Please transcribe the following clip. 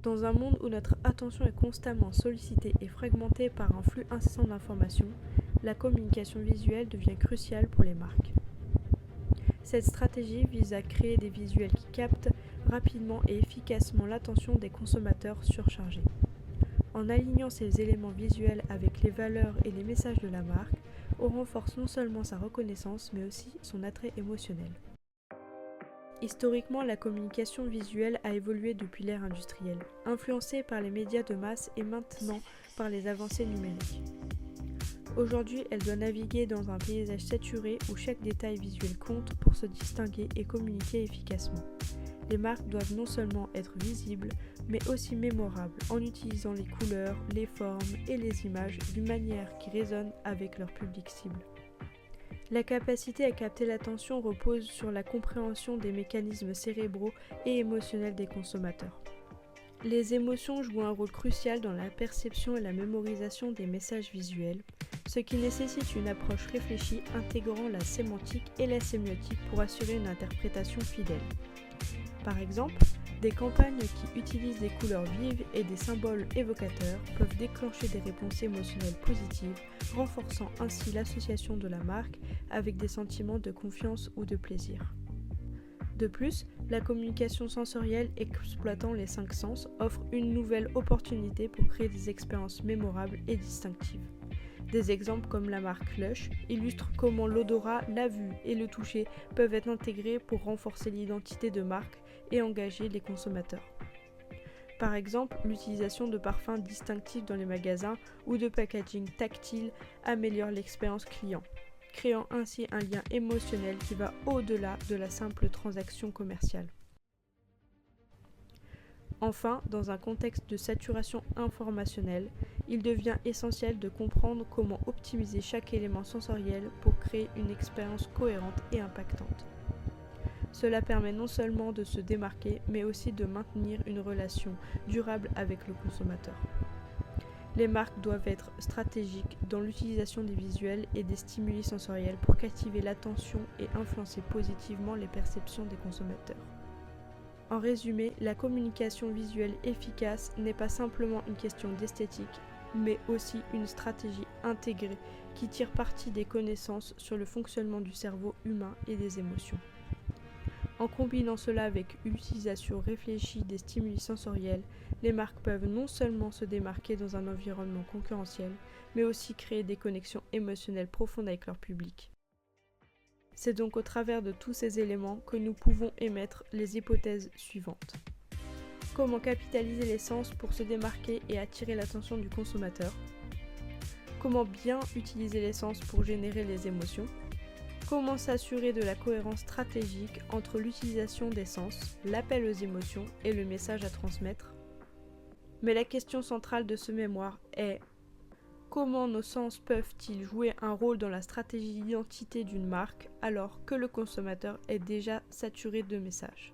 Dans un monde où notre attention est constamment sollicitée et fragmentée par un flux incessant d'informations, la communication visuelle devient cruciale pour les marques. Cette stratégie vise à créer des visuels qui captent rapidement et efficacement l'attention des consommateurs surchargés. En alignant ces éléments visuels avec les valeurs et les messages de la marque, on renforce non seulement sa reconnaissance mais aussi son attrait émotionnel. Historiquement, la communication visuelle a évolué depuis l'ère industrielle, influencée par les médias de masse et maintenant par les avancées numériques. Aujourd'hui, elle doit naviguer dans un paysage saturé où chaque détail visuel compte pour se distinguer et communiquer efficacement. Les marques doivent non seulement être visibles, mais aussi mémorables en utilisant les couleurs, les formes et les images d'une manière qui résonne avec leur public cible. La capacité à capter l'attention repose sur la compréhension des mécanismes cérébraux et émotionnels des consommateurs. Les émotions jouent un rôle crucial dans la perception et la mémorisation des messages visuels, ce qui nécessite une approche réfléchie intégrant la sémantique et la sémiotique pour assurer une interprétation fidèle. Par exemple, des campagnes qui utilisent des couleurs vives et des symboles évocateurs peuvent déclencher des réponses émotionnelles positives, renforçant ainsi l'association de la marque avec des sentiments de confiance ou de plaisir. De plus, la communication sensorielle exploitant les 5 sens offre une nouvelle opportunité pour créer des expériences mémorables et distinctives. Des exemples comme la marque Lush illustrent comment l'odorat, la vue et le toucher peuvent être intégrés pour renforcer l'identité de marque et engager les consommateurs. Par exemple, l'utilisation de parfums distinctifs dans les magasins ou de packaging tactile améliore l'expérience client, créant ainsi un lien émotionnel qui va au-delà de la simple transaction commerciale. Enfin, dans un contexte de saturation informationnelle, il devient essentiel de comprendre comment optimiser chaque élément sensoriel pour créer une expérience cohérente et impactante. Cela permet non seulement de se démarquer, mais aussi de maintenir une relation durable avec le consommateur. Les marques doivent être stratégiques dans l'utilisation des visuels et des stimuli sensoriels pour captiver l'attention et influencer positivement les perceptions des consommateurs. En résumé, la communication visuelle efficace n'est pas simplement une question d'esthétique, mais aussi une stratégie intégrée qui tire parti des connaissances sur le fonctionnement du cerveau humain et des émotions. En combinant cela avec l'utilisation réfléchie des stimuli sensoriels, les marques peuvent non seulement se démarquer dans un environnement concurrentiel, mais aussi créer des connexions émotionnelles profondes avec leur public. C'est donc au travers de tous ces éléments que nous pouvons émettre les hypothèses suivantes. Comment capitaliser les sens pour se démarquer et attirer l'attention du consommateur? Comment bien utiliser les sens pour générer les émotions? Comment s'assurer de la cohérence stratégique entre l'utilisation des sens, l'appel aux émotions et le message à transmettre? Mais la question centrale de ce mémoire est: comment nos sens peuvent-ils jouer un rôle dans la stratégie d'identité d'une marque alors que le consommateur est déjà saturé de messages?